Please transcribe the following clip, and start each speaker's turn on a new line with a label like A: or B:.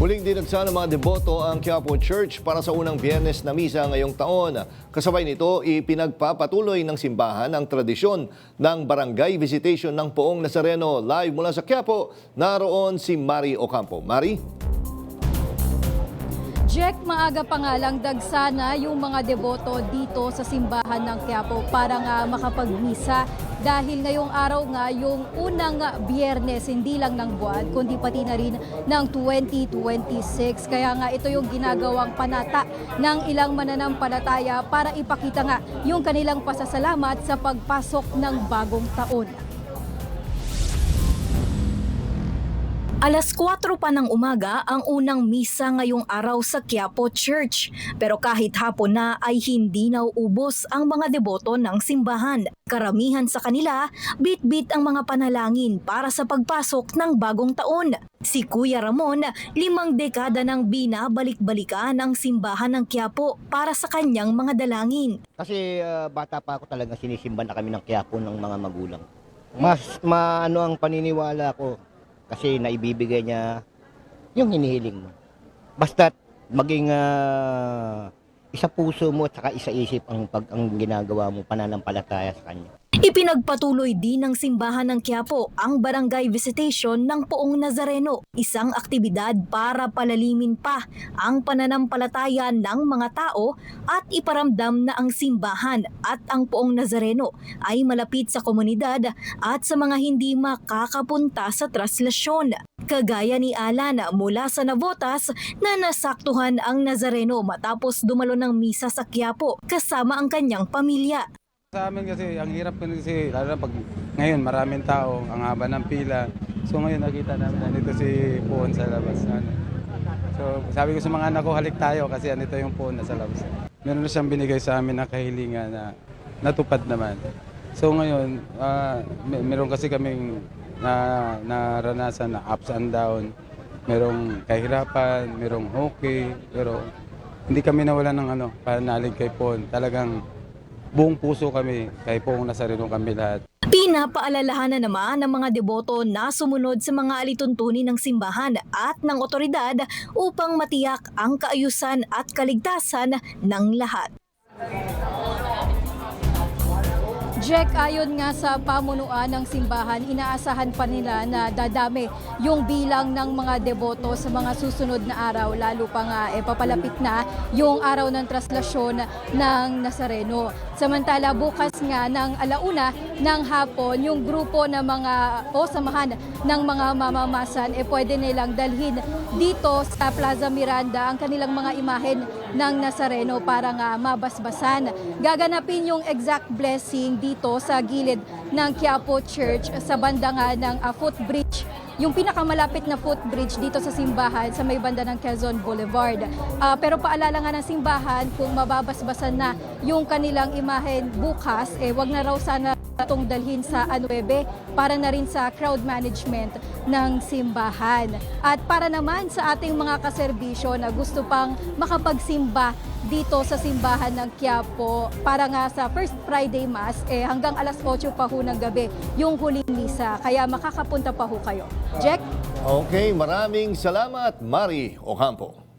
A: Muling dinagsa ng mga deboto ang Quiapo Church para sa unang Biyernes na misa ngayong taon. Kasabay nito, ipinagpapatuloy ng simbahan ang tradisyon ng barangay visitation ng Poong Nazareno. Live mula sa Quiapo, naroon si Mari Ocampo. Mari?
B: Jack, maaga pa nga lang dagsana yung mga deboto dito sa simbahan ng Quiapo para nga makapagmisa dahil ngayong araw nga yung unang Biyernes, hindi lang ng buwan kundi pati na rin ng 2026. Kaya nga ito yung ginagawang panata ng ilang mananampalataya para ipakita nga yung kanilang pasasalamat sa pagpasok ng bagong taon.
C: Alas 4 pa ng umaga ang unang misa ngayong araw sa Quiapo Church. Pero kahit hapon na ay hindi nauubos ang mga deboto ng simbahan. Karamihan sa kanila, bit-bit ang mga panalangin para sa pagpasok ng bagong taon. Si Kuya Ramon, 5 dekada nang binabalik-balikan ang simbahan ng Quiapo para sa kanyang mga dalangin.
D: Kasi bata pa ako talaga sinisimba na kami ng Quiapo ng mga magulang. Mas maano ang paniniwala ko. Kasi naibibigay niya yung hinihiling mo. Basta't maging isa puso mo at saka isa isip ang ginagawa mo, pananampalataya sa kanya.
C: Ipinagpatuloy din ng simbahan ng Quiapo ang barangay visitation ng Poong Nazareno, isang aktibidad para palalimin pa ang pananampalataya ng mga tao at iparamdam na ang simbahan at ang Poong Nazareno ay malapit sa komunidad at sa mga hindi makakapunta sa traslasyon. Kagaya ni Alan mula sa Navotas na nasaktuhan ang Nazareno matapos dumalo ng misa sa Quiapo kasama ang kanyang pamilya.
E: Sa amin kasi, ang hirap kasi, lalo na pag ngayon maraming tao, ang haba ng pila. So ngayon nakita namin nandito si Poon sa labas. So sabi ko sa mga anak ko, halik tayo kasi andito yung Poon na sa labas. Meron na siyang binigay sa amin na kahilingan na natupad naman. So ngayon, meron kasi kaming naranasan na ups and down. Merong kahirapan, merong okay, pero hindi kami nawalan ng panalig kay Poon. Talagang buong puso kami, kay Poong Nazareno kami lahat.
C: Pinapaalalahanan naman ng mga deboto na sumunod sa mga alituntunin ng simbahan at ng otoridad upang matiyak ang kaayusan at kaligtasan ng lahat.
B: Jack, ayon nga sa pamunuan ng simbahan, inaasahan pa nila na dadami yung bilang ng mga deboto sa mga susunod na araw, lalo pa nga papalapit na yung araw ng traslasyon ng Nazareno. Samantala bukas nga ng alauna ng hapon, yung grupo ng mga samahan ng mga mamamasan pwede nilang dalhin dito sa Plaza Miranda ang kanilang mga imahen ng Nazareno para nga mabasbasan. Gaganapin yung exact blessing dito sa gilid ng Quiapo Church sa banda nga ng footbridge, yung pinakamalapit na footbridge dito sa simbahan sa may banda ng Quezon Boulevard. Pero paalala nga ng simbahan, kung mababasbasan na yung kanilang imahen bukas, wag na raw sana itong dalhin sa 9 para na rin sa crowd management ng simbahan. At para naman sa ating mga kaserbisyo na gusto pang makapagsimba dito sa simbahan ng Quiapo para nga sa First Friday Mass, hanggang alas 8 pa ho ng gabi yung huling misa. Kaya makakapunta pa ho kayo. Jack?
A: Okay, maraming salamat, Mari Ocampo.